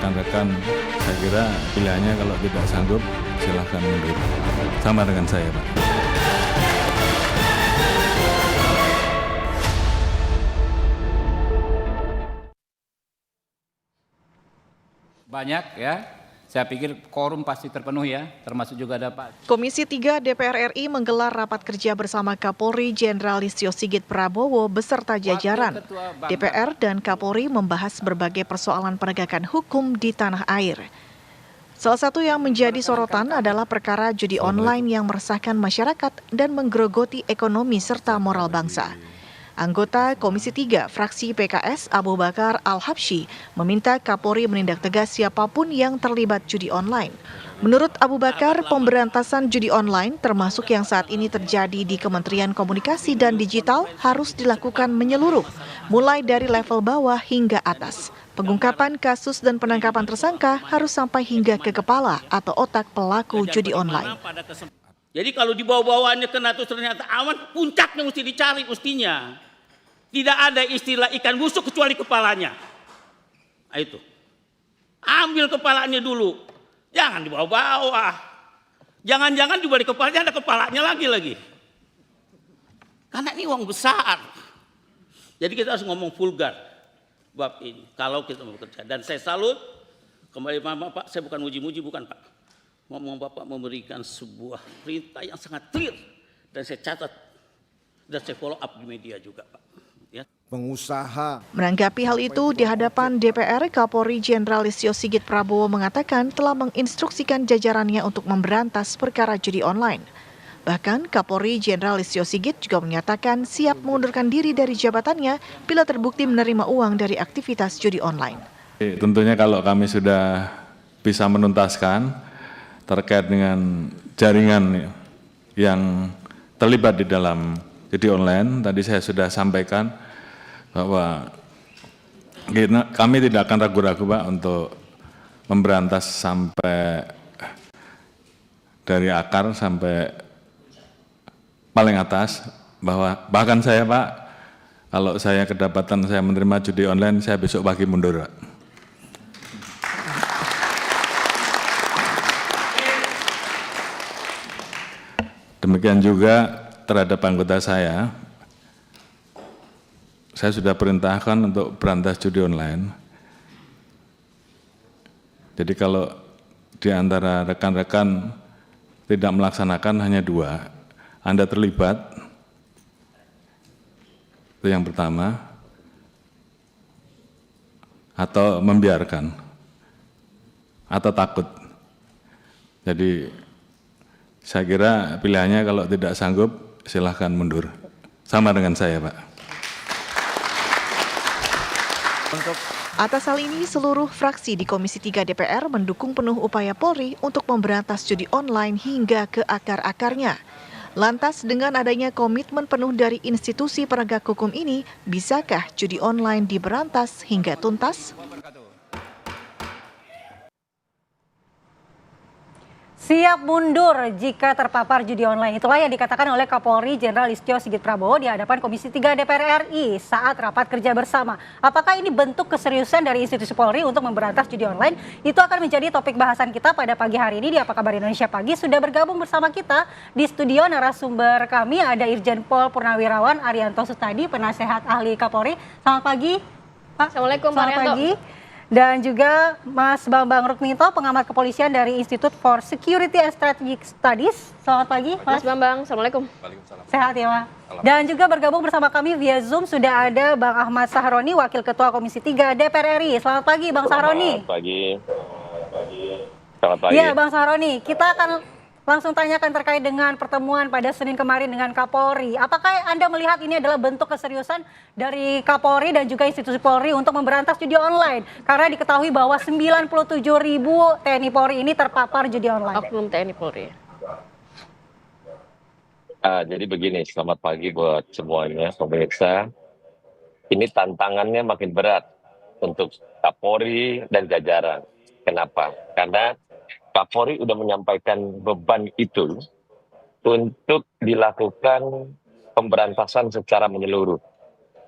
rekan-rekan, saya kira pilihannya kalau tidak sanggup silahkan mundur. Sama dengan saya, Pak. Banyak ya, saya pikir quorum pasti terpenuhi ya, termasuk juga ada Pak. Komisi 3 DPR RI menggelar rapat kerja bersama Kapolri Jenderal Listio Sigit Prabowo beserta jajaran. DPR dan Kapolri membahas berbagai persoalan penegakan hukum di tanah air. Salah satu yang menjadi sorotan adalah perkara judi online yang meresahkan masyarakat dan menggerogoti ekonomi serta moral bangsa. Anggota Komisi 3 fraksi PKS Abu Bakar Al-Habsyi meminta Kapolri menindak tegas siapapun yang terlibat judi online. Menurut Abu Bakar, pemberantasan judi online termasuk yang saat ini terjadi di Kementerian Komunikasi dan Digital harus dilakukan menyeluruh, mulai dari level bawah hingga atas. Pengungkapan kasus dan penangkapan tersangka harus sampai hingga ke kepala atau otak pelaku judi online. Jadi kalau dibawa-bawaannya kena terus ternyata aman, puncaknya mesti dicari mestinya. Tidak ada istilah ikan busuk kecuali kepalanya. Nah, itu. Ambil kepalanya dulu. Jangan dibawa-bawa. Jangan-jangan juga di kepalanya ada kepalanya lagi. Karena ini uang besar. Jadi kita harus ngomong vulgar bab ini. Kalau kita mau bekerja. Dan saya salut. Kembali Pak, saya bukan muji-muji, bukan Pak. Ngomong Bapak memberikan sebuah perintah yang sangat clear. Dan saya catat. Dan saya follow up di media juga Pak. Ya. Pengusaha. Menanggapi hal itu, di hadapan DPR, Kapolri Jenderal Listio Sigit Prabowo mengatakan telah menginstruksikan jajarannya untuk memberantas perkara judi online. Bahkan Kapolri Jenderal Listio Sigit juga menyatakan siap mengundurkan diri dari jabatannya bila terbukti menerima uang dari aktivitas judi online. Tentunya kalau kami sudah bisa menuntaskan terkait dengan jaringan yang terlibat di dalam judi online, tadi saya sudah sampaikan bahwa kami tidak akan ragu-ragu Pak untuk memberantas sampai dari akar sampai paling atas, bahwa bahkan saya Pak, kalau saya kedapatan saya menerima judi online, saya besok pagi mundur Pak. Demikian juga terhadap anggota saya sudah perintahkan untuk berantas judi online. Jadi kalau di antara rekan-rekan tidak melaksanakan hanya 2, Anda terlibat, itu yang pertama, atau membiarkan, atau takut. Jadi saya kira pilihannya kalau tidak sanggup silahkan mundur. Sama dengan saya Pak. Atas hal ini, seluruh fraksi di Komisi 3 DPR mendukung penuh upaya Polri untuk memberantas judi online hingga ke akar-akarnya. Lantas, dengan adanya komitmen penuh dari institusi penegak hukum ini, bisakah judi online diberantas hingga tuntas? Siap mundur jika terpapar judi online. Itulah yang dikatakan oleh Kapolri Jenderal Listio Sigit Prabowo di hadapan Komisi 3 DPR RI saat rapat kerja bersama. Apakah ini bentuk keseriusan dari institusi Polri untuk memberantas judi online? Itu akan menjadi topik bahasan kita pada pagi hari ini di Apa Kabar Indonesia Pagi. Sudah bergabung bersama kita di studio narasumber kami ada Irjen Pol Purnawirawan Arianto Sustadi, penasehat ahli Kapolri. Selamat pagi, Pak. Assalamualaikum, Pak Arianto. Selamat pagi. Dan juga Mas Bambang Rukminto, pengamat kepolisian dari Institute for Security and Strategic Studies. Selamat pagi, Mas. Mas Bambang, Assalamualaikum. Sehat ya, Pak. Dan juga bergabung bersama kami via Zoom sudah ada Bang Ahmad Sahroni, Wakil Ketua Komisi 3 DPR RI. Selamat pagi, Bang Sahroni. Selamat pagi. Selamat pagi. Ya, Bang Sahroni, kita akan langsung tanyakan terkait dengan pertemuan pada Senin kemarin dengan Kapolri. Apakah Anda melihat ini adalah bentuk keseriusan dari Kapolri dan juga institusi Polri untuk memberantas judi online? Karena diketahui bahwa 97.000 TNI Polri ini terpapar judi online. Oknum TNI Polri. Jadi begini, selamat pagi buat semuanya pemirsa. Ini tantangannya makin berat untuk Kapolri dan jajaran. Kenapa? Karena Kapolri sudah menyampaikan beban itu untuk dilakukan pemberantasan secara menyeluruh.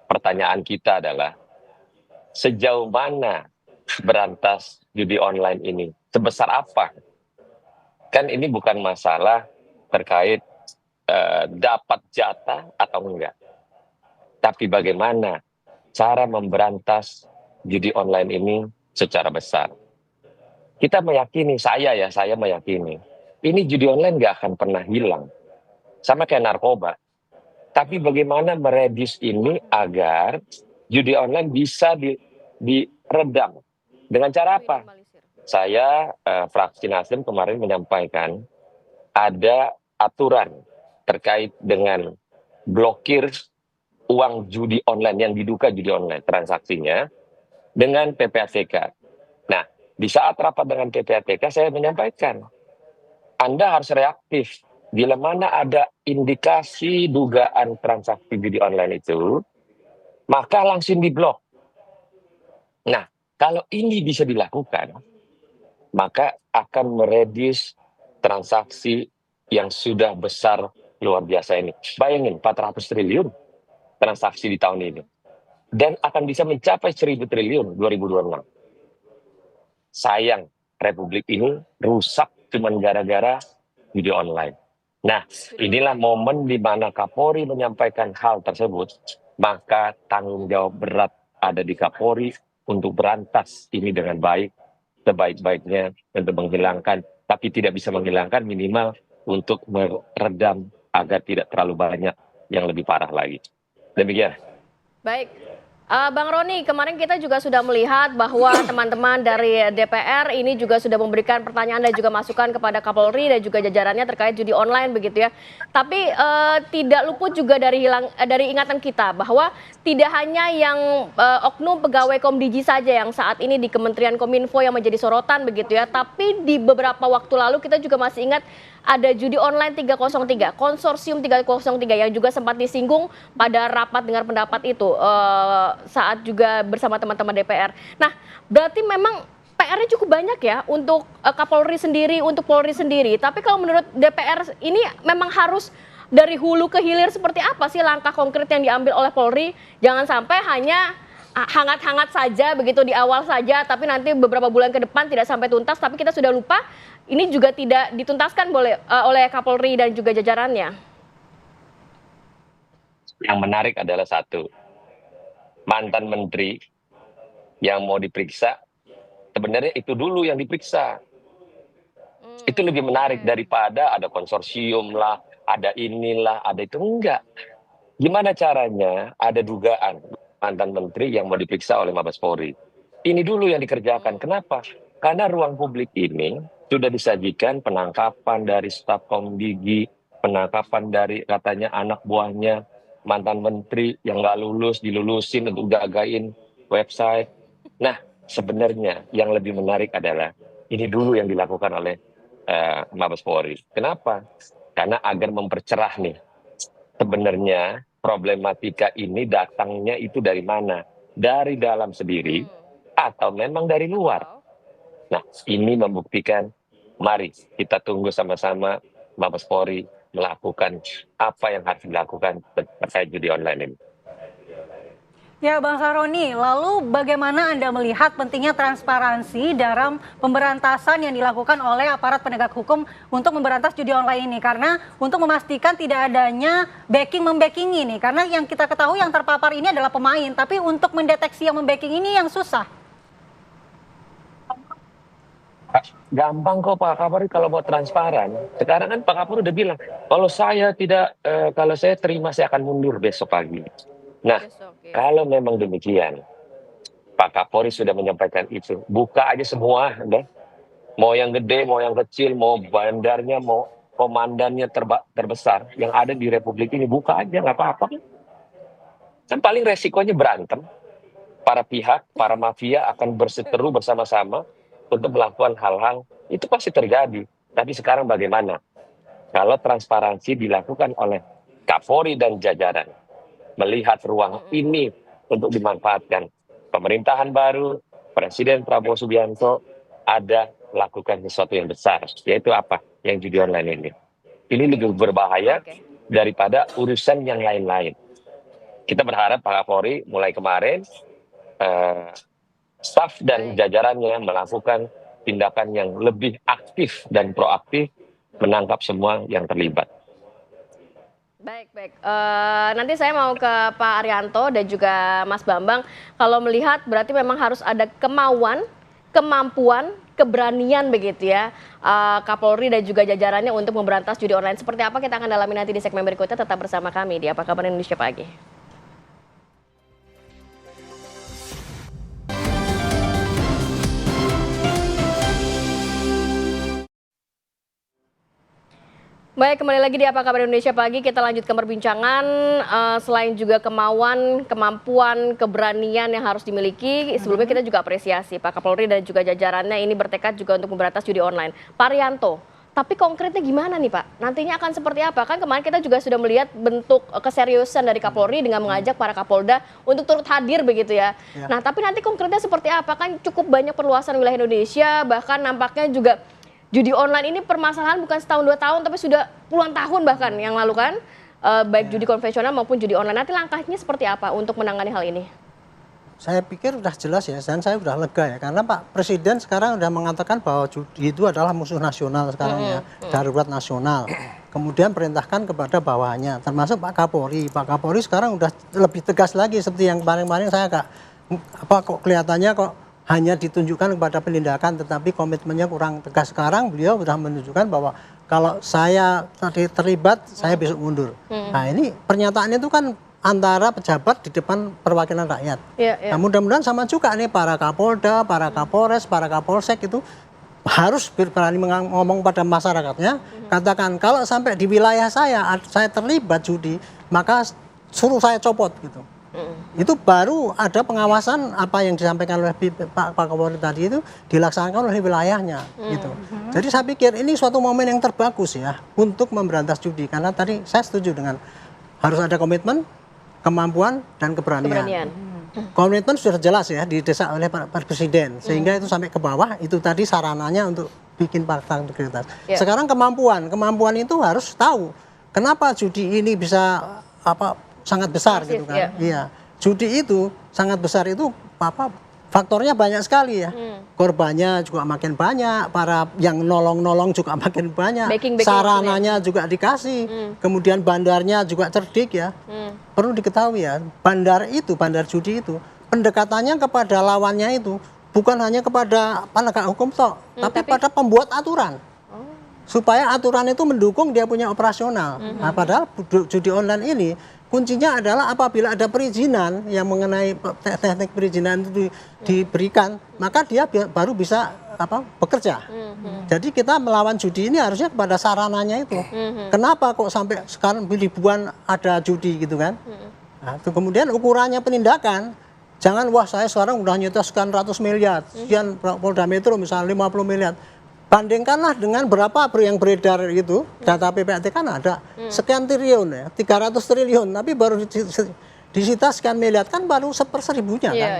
Pertanyaan kita adalah sejauh mana berantas judi online ini? Sebesar apa? Kan ini bukan masalah terkait dapat jatah atau enggak. Tapi bagaimana cara memberantas judi online ini secara besar. Kita meyakini, saya meyakini, ini judi online nggak akan pernah hilang. Sama kayak narkoba. Tapi bagaimana meredus ini agar judi online bisa diredam. Dengan cara apa? Saya, fraksi Nasdem kemarin menyampaikan ada aturan terkait dengan blokir uang judi online yang diduga judi online transaksinya dengan PPATK. Nah, di saat rapat dengan PPATK saya menyampaikan, Anda harus reaktif. Bila mana ada indikasi dugaan transaksi judi online itu, maka langsung diblok. Nah, kalau ini bisa dilakukan, maka akan meredus transaksi yang sudah besar luar biasa ini. Bayangin 400 triliun transaksi di tahun ini. Dan akan bisa mencapai 1.000 triliun 2026. Sayang, Republik ini rusak cuma gara-gara judi online. Nah, inilah momen di mana Kapolri menyampaikan hal tersebut, maka tanggung jawab berat ada di Kapolri untuk berantas ini dengan baik, sebaik-baiknya untuk menghilangkan, tapi tidak bisa menghilangkan, minimal untuk meredam agar tidak terlalu banyak yang lebih parah lagi. Demikian. Baik. Bang Roni, kemarin kita juga sudah melihat bahwa teman-teman dari DPR ini juga sudah memberikan pertanyaan dan juga masukan kepada Kapolri dan juga jajarannya terkait judi online begitu ya. Tapi tidak luput juga dari ingatan kita bahwa tidak hanya yang oknum pegawai Komdigi saja yang saat ini di Kementerian Kominfo yang menjadi sorotan begitu ya. Tapi di beberapa waktu lalu kita juga masih ingat ada judi online 303, konsorsium 303 yang juga sempat disinggung pada rapat dengar pendapat itu saat juga bersama teman-teman DPR. Nah, berarti memang PR-nya cukup banyak ya untuk Kapolri sendiri, untuk Polri sendiri. Tapi kalau menurut DPR ini memang harus dari hulu ke hilir seperti apa sih langkah konkret yang diambil oleh Polri? Jangan sampai hanya hangat-hangat saja begitu di awal saja, tapi nanti beberapa bulan ke depan tidak sampai tuntas, tapi kita sudah lupa ini juga tidak dituntaskan oleh Kapolri dan juga jajarannya. Yang menarik adalah satu, mantan menteri yang mau diperiksa, sebenarnya itu dulu yang diperiksa. Itu lebih menarik daripada ada konsorsium lah, ada inilah, ada itu. Enggak. Gimana caranya ada dugaan mantan menteri yang mau diperiksa oleh Mabes Polri. Ini dulu yang dikerjakan. Kenapa? Karena ruang publik ini sudah disajikan penangkapan dari staf Komdigi, penangkapan dari katanya anak buahnya mantan menteri yang nggak lulus, dilulusin untuk gagain website. Nah, sebenarnya yang lebih menarik adalah ini dulu yang dilakukan oleh Mabes Polri. Kenapa? Karena agar mempercerah nih. Sebenarnya problematika ini datangnya itu dari mana? Dari dalam sendiri atau memang dari luar? Nah, ini membuktikan, mari kita tunggu sama-sama Mabes Polri melakukan apa yang harus dilakukan terkait judi online ini. Ya Bang Saroni, lalu bagaimana Anda melihat pentingnya transparansi dalam pemberantasan yang dilakukan oleh aparat penegak hukum untuk memberantas judi online ini? Karena untuk memastikan tidak adanya backing-membacking ini, karena yang kita ketahui yang terpapar ini adalah pemain, tapi untuk mendeteksi yang membacking ini yang susah. Gampang kok Pak Kapolri kalau mau transparan. Sekarang kan Pak Kapolri udah bilang, kalau saya terima saya akan mundur besok pagi. Nah, kalau memang demikian, Pak Kapolri sudah menyampaikan itu. Buka aja semua, deh. Mau yang gede, mau yang kecil, mau bandarnya, mau komandannya terbesar yang ada di Republik ini, buka aja, nggak apa-apa. Kan paling resikonya berantem. Para pihak, para mafia akan berseteru bersama-sama untuk melakukan hal-hal, itu pasti terjadi. Tapi sekarang bagaimana? Kalau transparansi dilakukan oleh Kapolri dan jajaran, melihat ruang ini untuk dimanfaatkan. Pemerintahan baru, Presiden Prabowo Subianto ada lakukan sesuatu yang besar, yaitu apa? Yang judi online ini. Ini lebih berbahaya daripada urusan yang lain-lain. Kita berharap Pak Kapolri mulai kemarin staf dan jajarannya melakukan tindakan yang lebih aktif dan proaktif menangkap semua yang terlibat. Baik, baik. Nanti saya mau ke Pak Arianto dan juga Mas Bambang. Kalau melihat berarti memang harus ada kemauan, kemampuan, keberanian begitu ya Kapolri dan juga jajarannya untuk memberantas judi online. Seperti apa kita akan dalami nanti di segmen berikutnya. Tetap bersama kami di Apa Kabar Indonesia Pagi. Baik, kembali lagi di Apa Kabar Indonesia Pagi. Kita lanjutkan perbincangan. Selain juga kemauan, kemampuan, keberanian yang harus dimiliki, sebelumnya kita juga apresiasi Pak Kapolri dan juga jajarannya ini bertekad juga untuk memberantas judi online. Pak Arianto, tapi konkretnya gimana nih Pak? Nantinya akan seperti apa? Kan kemarin kita juga sudah melihat bentuk keseriusan dari Kapolri dengan mengajak para Kapolda untuk turut hadir begitu ya. Nah, tapi nanti konkretnya seperti apa? Kan cukup banyak perluasan wilayah Indonesia, bahkan nampaknya juga judi online ini permasalahan bukan setahun 2 tahun, tapi sudah puluhan tahun bahkan yang lalu kan, baik judi konvensional maupun judi online. Nanti langkahnya seperti apa untuk menangani hal ini? Saya pikir sudah jelas ya, dan saya sudah lega ya, karena Pak Presiden sekarang sudah mengatakan bahwa judi itu adalah musuh nasional sekarang ya, darurat nasional. Kemudian perintahkan kepada bawahannya, termasuk Pak Kapolri. Pak Kapolri sekarang sudah lebih tegas lagi, seperti yang kemarin-kemarin saya kok kelihatannya kok hanya ditunjukkan kepada penindakan, tetapi komitmennya kurang tegas. Sekarang beliau sudah menunjukkan bahwa kalau saya tadi terlibat, saya besok mundur. Nah ini pernyataannya itu kan antara pejabat di depan perwakilan rakyat. Nah mudah-mudahan sama juga nih para Kapolda, para Kapolres, para Kapolsek itu harus berani ngomong pada masyarakatnya. Katakan kalau sampai di wilayah saya terlibat judi, maka suruh saya copot gitu. Itu baru ada pengawasan apa yang disampaikan oleh Pak Kapolri tadi itu dilaksanakan oleh wilayahnya gitu. Jadi saya pikir ini suatu momen yang terbagus ya untuk memberantas judi, karena tadi saya setuju dengan harus ada komitmen, kemampuan dan keberanian. Komitmen sudah jelas ya didesak oleh Pak Presiden sehingga itu sampai ke bawah itu tadi sarananya untuk bikin fakta integritas. Sekarang kemampuan itu harus tahu kenapa judi ini bisa sangat besar gitu kan. Iya. Judi itu sangat besar itu faktornya banyak sekali ya. Korbannya juga makin banyak, para yang nolong-nolong juga makin banyak. Sarananya juga dikasih. Kemudian bandarnya juga cerdik ya. Perlu diketahui ya, bandar judi itu pendekatannya kepada lawannya itu bukan hanya kepada penegak hukum toh, tapi pada pembuat aturan. Supaya aturan itu mendukung dia punya operasional. Nah, padahal judi online ini kuncinya adalah apabila ada perizinan yang mengenai teknik perizinan itu diberikan, maka dia baru bisa bekerja. Jadi kita melawan judi ini harusnya kepada sarananya itu. Kenapa kok sampai sekarang ribuan ada judi gitu kan? Nah, itu kemudian ukurannya penindakan. Jangan wah saya sekarang udah nyetor sekian ratus miliar, sekian Polda Metro misalnya 50 miliar. Bandingkanlah dengan berapa yang beredar itu, data PPAT kan ada sekian triliun ya, 300 triliun, tapi baru disita sekian miliar, kan baru 1/1000-nya kan.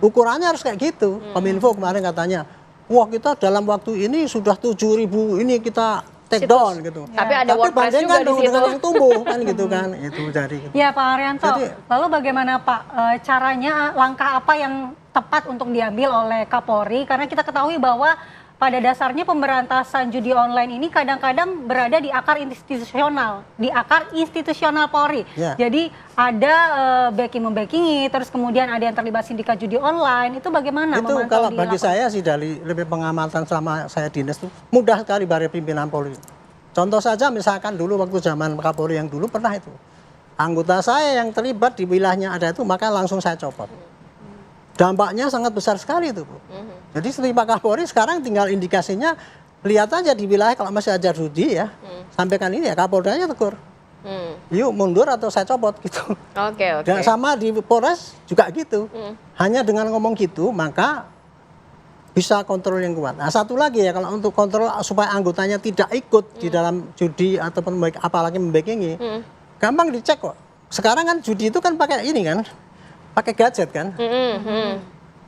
Ukurannya harus kayak gitu. Kominfo kemarin katanya, wah kita dalam waktu ini sudah 7.000 ini kita take down gitu. Tapi ada WordPress juga di situ. Dengan yang tumbuh kan gitu kan. Itu dari gitu. Ya Pak Arianto, lalu bagaimana Pak caranya, langkah apa yang tepat untuk diambil oleh Kapolri, karena kita ketahui bahwa pada dasarnya pemberantasan judi online ini kadang-kadang berada di akar institusional Polri. Jadi ada backing-membackingi, terus kemudian ada yang terlibat sindikat judi online. Itu bagaimana? Itu kalau bagi saya sih dari lebih pengamatan selama saya dinas itu mudah sekali bagi pimpinan Polri. Contoh saja misalkan dulu waktu zaman Kapolri yang dulu pernah itu anggota saya yang terlibat di wilayahnya ada itu, maka langsung saya copot. Dampaknya sangat besar sekali itu, Bu. Jadi seperti Pak Kapolri sekarang tinggal indikasinya, lihat aja di wilayah kalau masih ada judi ya, sampaikan ini ya Kapoldanya tegur. Yuk mundur atau saya copot gitu. Dan sama di Polres juga gitu. Hanya dengan ngomong gitu maka bisa kontrol yang kuat. Nah satu lagi ya, kalau untuk kontrol supaya anggotanya tidak ikut di dalam judi ataupun apalagi membackingi, gampang dicek kok. Sekarang kan judi itu kan pakai ini kan, pakai gadget kan.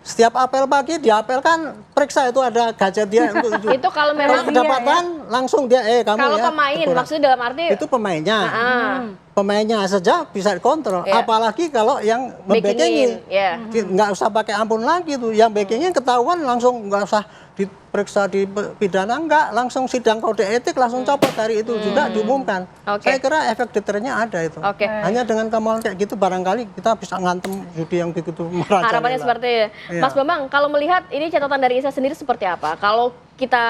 Setiap apel pagi diapelkan, periksa itu ada gadget dia untuk itu. Itu kalau Kalau memang kedapatan langsung dia kamu kalau ya. pemain teguran. maksudnya dalam arti Itu pemainnya. Pemainnya saja bisa dikontrol. Ya. Apalagi kalau yang backingin, membackingi. ya. Nggak usah pakai ampun lagi tuh. Yang backingin ketahuan langsung nggak usah diperiksa di pidana, enggak, langsung sidang kode etik langsung copot dari itu juga diumumkan. Oke. Saya kira efek deternya ada itu. Oke. Hanya dengan kemauan kayak gitu barangkali kita bisa ngantem judi yang begitu merajalela. harapannya seperti itu. Iya. Mas Bambang, kalau melihat ini catatan dari ISA sendiri seperti apa? Kalau kita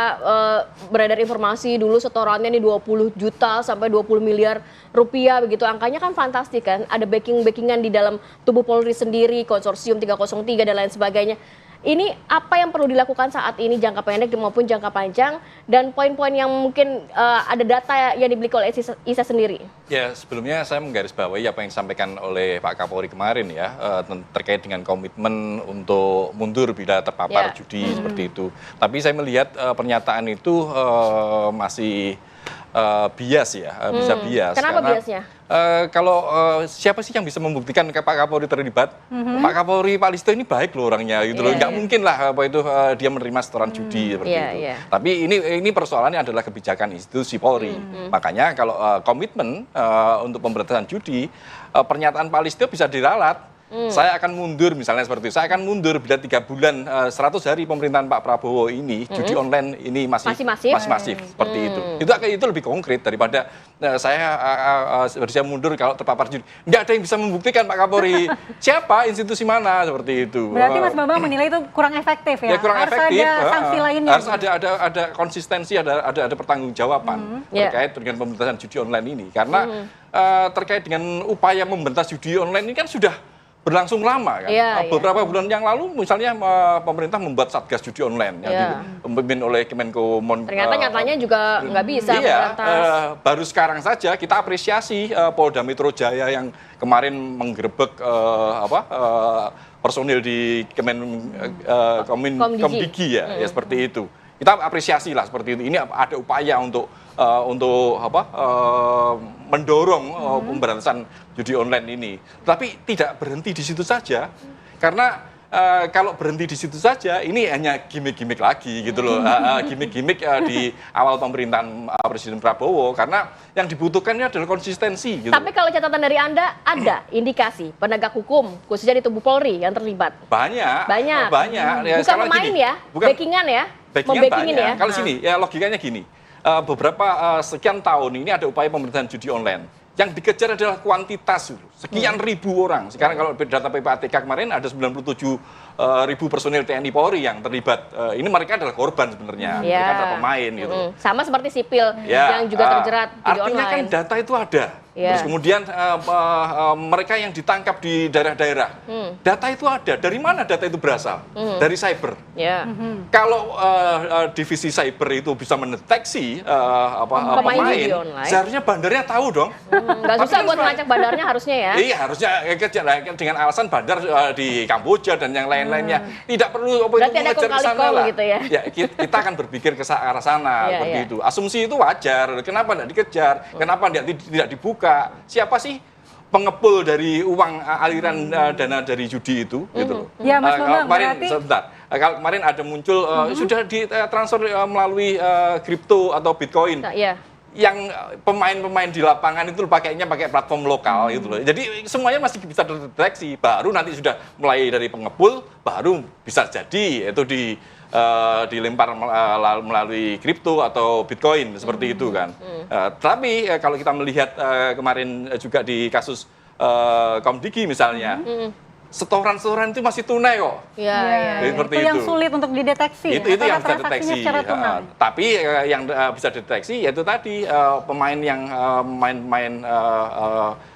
beredar informasi dulu setorannya ini 20 juta sampai 20 miliar rupiah begitu, angkanya kan fantastik kan, ada backingan di dalam tubuh Polri sendiri, konsorsium 303 dan lain sebagainya. Ini apa yang perlu dilakukan saat ini jangka pendek maupun jangka panjang, dan poin-poin yang mungkin ada data yang dimiliki oleh ISA sendiri? Ya, sebelumnya saya menggarisbawahi apa yang disampaikan oleh Pak Kapolri kemarin ya, terkait dengan komitmen untuk mundur bila terpapar judi seperti itu. Tapi saya melihat pernyataan itu masih bias ya, bisa bias. Kenapa karena, biasnya? Kalau siapa sih yang bisa membuktikan Pak Kapolri terlibat? Pak Kapolri Pak Listo ini baik loh orangnya gitu loh. Nggak mungkin lah apa itu dia menerima setoran judi seperti itu. Tapi ini persoalannya adalah kebijakan institusi Polri. Makanya kalau komitmen untuk pemberantasan judi, pernyataan Pak Listo bisa diralat. Saya akan mundur misalnya seperti itu. Saya akan mundur bila 3 bulan 100 hari pemerintahan Pak Prabowo ini judi online ini masih masif seperti itu. Itu lebih konkret daripada saya mundur kalau terpapar judi. Nggak ada yang bisa membuktikan Pak Kapolri siapa, institusi mana seperti itu. Berarti Mas Bambang menilai itu kurang efektif ya? Ya kurang harus efektif. ada sanksi lainnya. Harus ada konsistensi, ada pertanggungjawaban terkait dengan pemberantasan judi online ini. Karena terkait dengan upaya memberantas judi online ini kan sudah berlangsung lama kan. Beberapa bulan yang lalu misalnya pemerintah membuat Satgas Judi Online yang dipimpin oleh Kemenko. Ternyata nyatanya juga nggak bisa memberantas. Baru sekarang saja kita apresiasi Polda Metro Jaya yang kemarin menggerebek personil di Komdigi ya, seperti itu. Kita apresiasi lah seperti itu. Ini ada upaya untuk mendorong pemberantasan judi online ini. Tapi tidak berhenti di situ saja, karena kalau berhenti di situ saja, ini hanya gimmick-gimmick lagi gitu loh, gimmick-gimmick di awal pemerintahan Presiden Prabowo, karena yang dibutuhkan ini adalah konsistensi. Gitu. Tapi kalau catatan dari Anda, ada indikasi penegak hukum, khususnya di tubuh Polri yang terlibat? Banyak. Ya, bukan pemain gini, ya, backingan ya? Backingan banyak. Kalau sini, ya logikanya gini. Beberapa sekian tahun ini ada upaya pemerintahan judi online. Yang dikejar adalah kuantitas, sekian ribu orang. Sekarang kalau data PPATK kemarin ada 97 ribu personil TNI Polri yang terlibat. Ini mereka adalah korban sebenarnya, mereka adalah pemain gitu. Sama seperti sipil yang juga terjerat judi online. Artinya kan data itu ada. Terus kemudian mereka yang ditangkap di daerah-daerah, data itu ada. Dari mana data itu berasal? Dari cyber. Kalau divisi cyber itu bisa mendeteksi pemain, seharusnya bandarnya tahu dong. Nggak susah buat melacak bandarnya harusnya ya? Iya, harusnya dengan alasan bandar di Kamboja dan yang lain-lainnya. Tidak perlu mengejar ke sana lah. Gitu ya? Ya, kita akan berpikir ke arah sana seperti itu. Asumsi itu wajar. Kenapa tidak dikejar? Kenapa tidak dibuka? Siapa sih pengepul dari uang aliran dana dari judi itu? Gitu loh. Ya, Mas Bambang, kemarin kalau kemarin ada muncul sudah ditransfer melalui kripto atau Bitcoin. Yang pemain-pemain di lapangan itu pakai platform lokal gitu loh. Jadi semuanya masih bisa terdeteksi. Baru nanti sudah mulai dari pengepul, baru bisa jadi itu dilempar melalui kripto atau Bitcoin seperti itu kan. Tapi kalau kita melihat kemarin juga di kasus Komdigi misalnya, setoran-setoran itu masih tunai kok. Itu yang sulit untuk dideteksi. Itu yang bisa deteksi. Tapi yang bisa deteksi yaitu tadi pemain yang main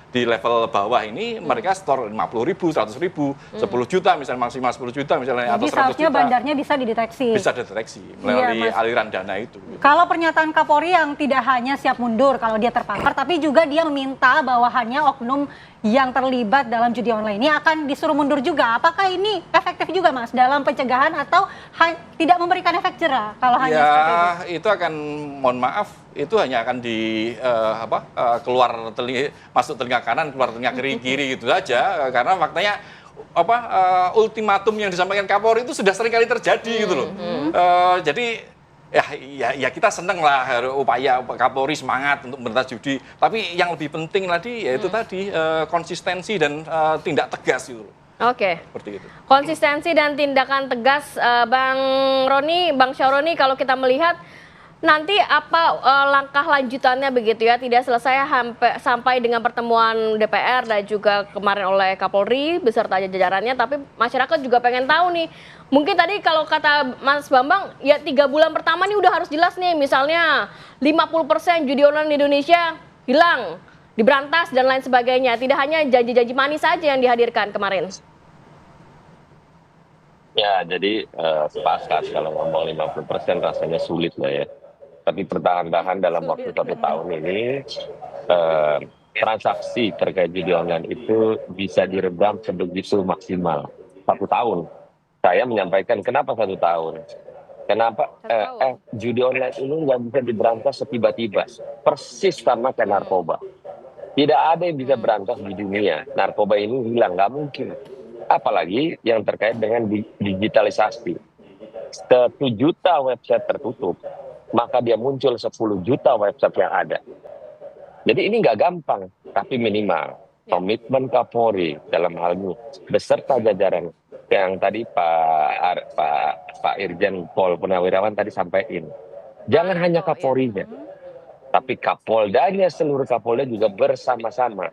di level bawah ini mereka store 50.000, 100.000, 10 juta misalnya, maksimal 10 juta misalnya, atau 100 juta. Jadi seharusnya bandarnya bisa dideteksi. Bisa dideteksi melalui aliran dana itu. Kalau pernyataan Kapolri yang tidak hanya siap mundur kalau dia terpapar, tapi juga dia meminta bawahannya oknum yang terlibat dalam judi online ini akan disuruh mundur juga. Apakah ini efektif juga, Mas, dalam pencegahan atau tidak memberikan efek jera kalau hanya seperti itu? Itu akan, mohon maaf, itu hanya akan keluar telinga, masuk telinga kanan, keluar telinga kiri gitu saja. Karena faktanya ultimatum yang disampaikan Kapolri itu sudah sering kali terjadi gitu loh. Jadi ya kita seneng lah upaya Kapolri semangat untuk memberantas judi. Tapi yang lebih penting tadi yaitu tadi konsistensi dan tindak tegas gitu loh. Oke. Seperti itu. Konsistensi dan tindakan tegas, Bang Roni, Bang Syaroni, kalau kita melihat nanti apa langkah lanjutannya begitu ya, tidak selesai sampai dengan pertemuan DPR dan juga kemarin oleh Kapolri beserta jajarannya, tapi masyarakat juga pengen tahu nih, mungkin tadi kalau kata Mas Bambang ya 3 bulan pertama nih udah harus jelas nih, misalnya 50% judi online di Indonesia hilang, diberantas dan lain sebagainya, tidak hanya janji-janji manis saja yang dihadirkan kemarin. Ya, jadi sepakat kalau ngomong 50% rasanya sulit lah ya. Tapi bertahan-tahan dalam waktu 1 tahun ini, transaksi terkait judi online itu bisa diredam sebegitu maksimal. 1 tahun. Saya menyampaikan kenapa 1 tahun. Kenapa judi online ini nggak bisa diberantas setiba-tiba. Persis sama kayak narkoba. Tidak ada yang bisa berantas di dunia. Narkoba ini hilang, nggak mungkin. Apalagi yang terkait dengan digitalisasi. 1 juta website tertutup, maka dia muncul 10 juta website yang ada. Jadi ini nggak gampang, tapi minimal komitmen Kapolri dalam hal ini beserta jajaran yang tadi Pak Irjen Pol Purnawirawan tadi sampaikan. Jangan hanya Kapolrinya, tapi Kapoldanya, seluruh Kapolda juga bersama-sama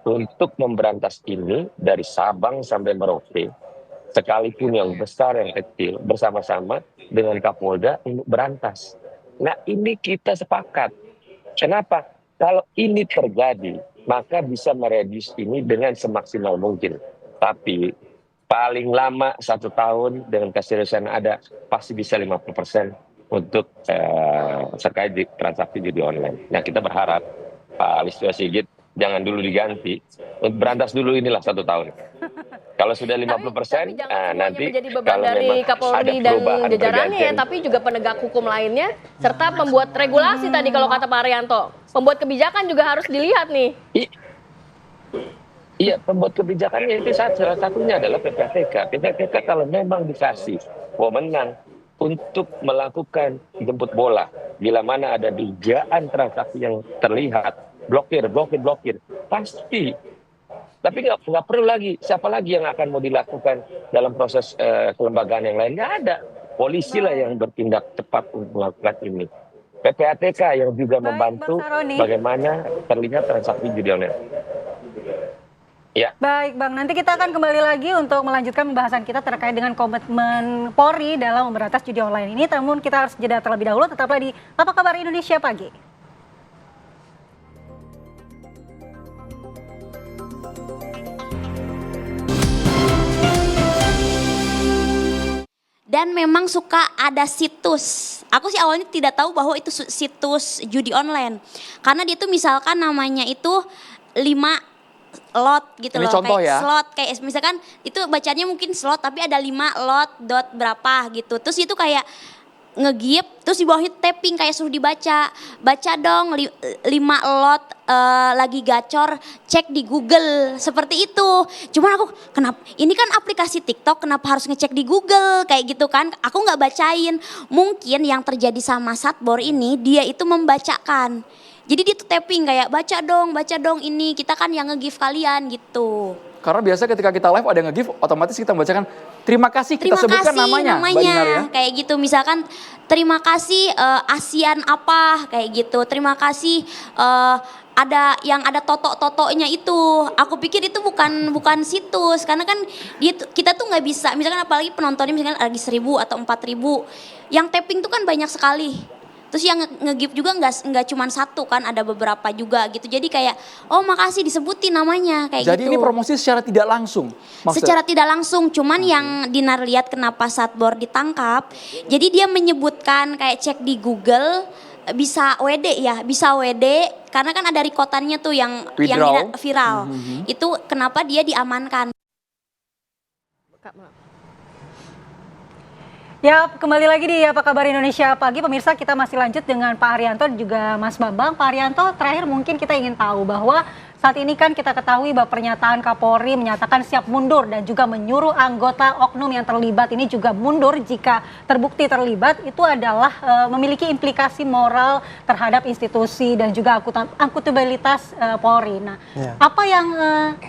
untuk memberantas ini dari Sabang sampai Merauke. Sekalipun yang besar yang kecil bersama-sama dengan Kapolda untuk berantas. Nah ini kita sepakat. Kenapa? Kalau ini terjadi, maka bisa meredus ini dengan semaksimal mungkin. Tapi paling lama 1 tahun dengan keseriusan ada, pasti bisa 50% untuk terkait di transaksi judi online. Nah kita berharap Pak Listio Sigit jangan dulu diganti, untuk berantas dulu inilah 1 tahun. Kalau sudah 50%, nanti menjadi beban dari Kapolri dan jajarannya ya, tapi juga penegak hukum lainnya, serta pembuat regulasi tadi kalau kata Pak Arianto. Pembuat kebijakan juga harus dilihat nih. Iya, pembuat kebijakannya itu salah satunya adalah PPATK. PPATK kalau memang dikasih wewenang untuk melakukan jemput bola, bila mana ada dugaan transaksi yang terlihat, blokir, pasti. Tapi nggak perlu lagi, siapa lagi yang akan mau dilakukan dalam proses kelembagaan yang lain? Nggak ada. Polisi lah yang bertindak cepat untuk melakukan ini. PPATK yang juga membantu bagaimana terlihat transaksi judi online. Ya. Baik Bang, nanti kita akan kembali lagi untuk melanjutkan pembahasan kita terkait dengan komitmen Polri dalam memberantas judi online ini. Namun kita harus jeda terlebih dahulu, tetaplah di Apa Kabar Indonesia Pagi. Dan memang suka ada situs. Aku sih awalnya tidak tahu bahwa itu situs judi online. Karena dia tuh misalkan namanya itu 5 lot gitu ini loh. Contoh kayak ya. Slot, kayak misalkan itu bacanya mungkin slot tapi ada 5 lot dot berapa gitu. Terus itu kayak nge-gip, terus di bawahnya tapping kayak suruh dibaca. Baca dong 5 lot lagi gacor, cek di Google, seperti itu. Cuman aku, kenapa, ini kan aplikasi TikTok, kenapa harus ngecek di Google, kayak gitu kan. Aku gak bacain, mungkin yang terjadi sama Satbor ini, dia itu membacakan. Jadi dia tuh tapping kayak, baca dong ini, kita kan yang nge-give kalian gitu. Karena biasa ketika kita live ada yang nge-give, otomatis kita membacakan terima kasih, kita sebutkan namanya. Ya? Kayak gitu, misalkan terima kasih ASEAN apa, kayak gitu. Terima kasih ada yang ada totok-totoknya itu. Aku pikir itu bukan situs, karena kan kita tuh nggak bisa, misalkan apalagi penontonnya misalkan lagi 1.000 atau 4.000, yang tapping tuh kan banyak sekali. Terus yang nge-give juga nggak cuma 1 kan, ada beberapa juga gitu. Jadi kayak, oh makasih disebutin namanya kayak gitu. Jadi ini promosi secara tidak langsung? Secara tidak langsung, cuman yang Dinar lihat kenapa Satbor ditangkap. Jadi dia menyebutkan kayak cek di Google, bisa WD ya, bisa WD. Karena kan ada rekotannya tuh yang viral. Itu kenapa dia diamankan. Ya, kembali lagi di Apa Kabar Indonesia Pagi. Pemirsa, kita masih lanjut dengan Pak Arianto dan juga Mas Bambang. Pak Arianto, terakhir mungkin kita ingin tahu bahwa Saat ini kan kita ketahui bahwa pernyataan Kapolri menyatakan siap mundur dan juga menyuruh anggota oknum yang terlibat ini juga mundur jika terbukti terlibat, itu adalah memiliki implikasi moral terhadap institusi dan juga akuntabilitas Polri. Nah, apa yang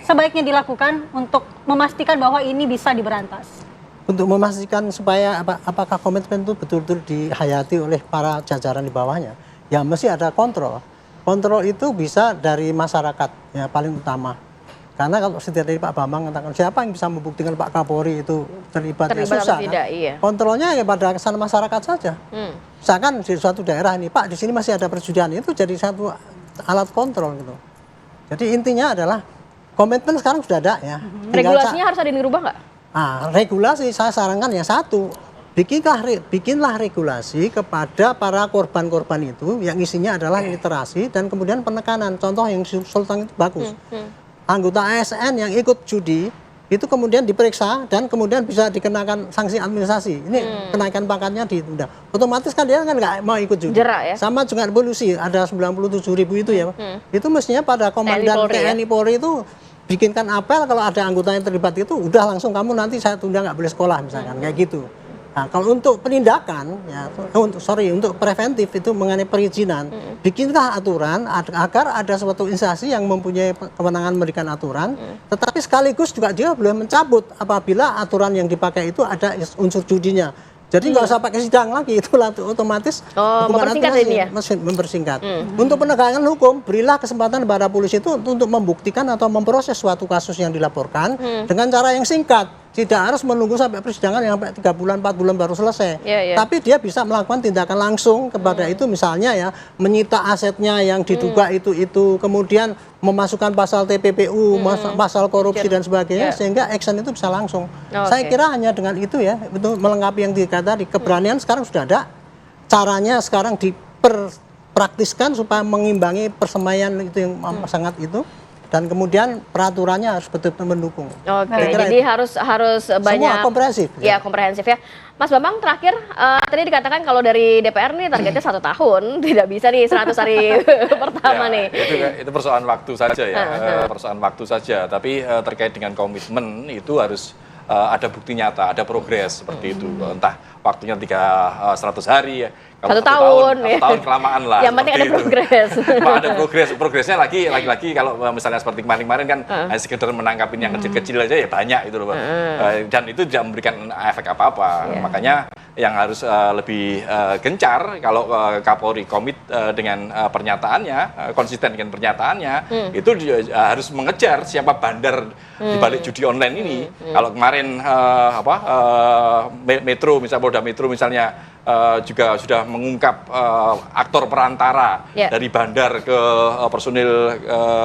sebaiknya dilakukan untuk memastikan bahwa ini bisa diberantas? Untuk memastikan supaya apakah komitmen itu betul-betul dihayati oleh para jajaran di bawahnya, ya mesti ada kontrol. Kontrol itu bisa dari masyarakat, ya paling utama. Karena kalau seperti tadi Pak Bambang katakan, siapa yang bisa membuktikan Pak Kapolri itu terlibat ya susah. Tidak, kan? iya. Kontrolnya ya pada kesan masyarakat saja. Misalkan di suatu daerah ini, Pak di sini masih ada perjudian, itu jadi satu alat kontrol gitu. Jadi intinya adalah komitmen sekarang sudah ada ya. Regulasinya harus ada yang dirubah nggak? Regulasi saya sarankan ya satu, bikinlah regulasi kepada para korban-korban itu yang isinya adalah literasi dan kemudian penekanan. Contoh yang Sultan itu bagus. Anggota ASN yang ikut judi itu kemudian diperiksa dan kemudian bisa dikenakan sanksi administrasi. Ini kenaikan pangkatnya ditunda. Otomatis kan dia kan nggak mau ikut judi. Jerak ya? Sama juga polusi, ada 97.000 itu ya. Itu mestinya pada komandan TNI Polri itu bikinkan apel kalau ada anggota yang terlibat itu udah langsung kamu nanti saya tunda nggak boleh sekolah misalkan kayak gitu. Nah, kalau untuk penindakan ya untuk preventif itu mengenai perizinan, bikinlah aturan agar ada suatu instansi yang mempunyai kewenangan memberikan aturan, tetapi sekaligus juga dia boleh mencabut apabila aturan yang dipakai itu ada unsur judinya. Jadi nggak usah pakai sidang lagi, itu otomatis mempersingkat ini ya? Mempersingkat. Untuk penegakan hukum, berilah kesempatan kepada polisi itu untuk membuktikan atau memproses suatu kasus yang dilaporkan dengan cara yang singkat. Tidak harus menunggu sampai persidangan yang sampai 3 bulan, 4 bulan baru selesai. Tapi dia bisa melakukan tindakan langsung kepada itu, misalnya ya menyita asetnya yang diduga itu, kemudian memasukkan pasal TPPU, pasal korupsi dan sebagainya, sehingga action itu bisa langsung. Saya kira hanya dengan itu ya, untuk melengkapi yang dikata di keberanian sekarang sudah ada. Caranya sekarang diperpraktiskan supaya mengimbangi persemaian itu yang sangat itu. Dan kemudian peraturannya harus betul-betul mendukung. Jadi harus banyak. Semua komprehensif. Ya komprehensif ya. Mas Bambang terakhir tadi dikatakan kalau dari DPR nih targetnya 1 tahun, tidak bisa nih 100 hari pertama nih. Itu persoalan waktu saja ya, persoalan waktu saja. Tapi terkait dengan komitmen itu harus ada bukti nyata, ada progres seperti itu. Entah waktunya 100 hari ya. Kalau 1 tahun, ya. 1 tahun kelamaan lah. Yang penting ada progres. Ada progresnya lagi kalau misalnya seperti kemarin kan sekedar menangkapin yang kecil-kecil aja ya banyak itu loh. Dan itu tidak memberikan efek apa-apa. Makanya yang harus lebih gencar kalau Kapolri komit dengan pernyataannya, konsisten dengan pernyataannya, itu harus mengejar siapa bandar di balik judi online ini. Kalau kemarin Metro misalnya Polda Metro misalnya juga sudah mengungkap aktor perantara dari bandar ke personil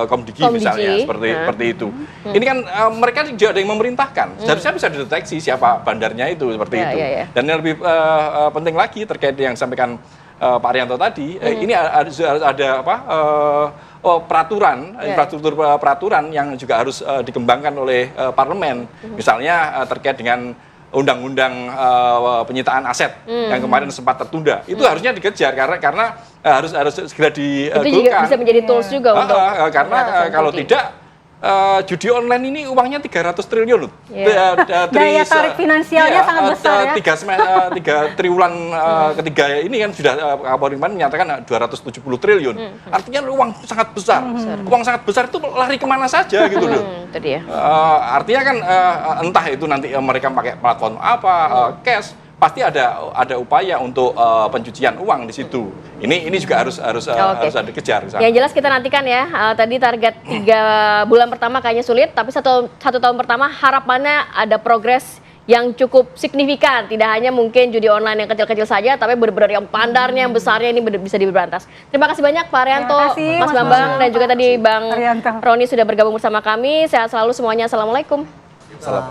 Komdigi misalnya seperti itu. Ini kan mereka juga ada yang memerintahkan. Seharusnya bisa dideteksi siapa bandarnya itu seperti itu. Dan yang lebih penting lagi terkait yang disampaikan Pak Arianto tadi, ini harus ada peraturan, infrastruktur peraturan yang juga harus dikembangkan oleh parlemen. Misalnya terkait dengan undang-undang penyitaan aset yang kemarin sempat tertunda, itu harusnya dikejar karena harus segera digolkan. Itu juga bisa menjadi tools juga untuk karena kalau tidak judi online ini uangnya 300 triliun loh. Daya tarik finansialnya sangat besar ya. 3 triwulan ketiga ini kan sudah Kapolri menyatakan 270 triliun. Artinya uang sangat besar. Uang sangat besar itu lari kemana saja gitu loh. Itu dia. Artinya kan entah itu nanti mereka pakai platform apa, cash, pasti ada upaya untuk pencucian uang di situ. Ini juga harus dikejar. Yang jelas kita nantikan ya. Tadi target 3 bulan pertama kayaknya sulit, tapi satu tahun pertama harapannya ada progres yang cukup signifikan. Tidak hanya mungkin judi online yang kecil-kecil saja, tapi benar-benar yang pandarnya, yang besarnya ini bisa diberantas. Terima kasih banyak Pak Arianto, Mas Bambang, dan juga tadi Bang Roni sudah bergabung bersama kami. Sehat selalu semuanya. Assalamualaikum.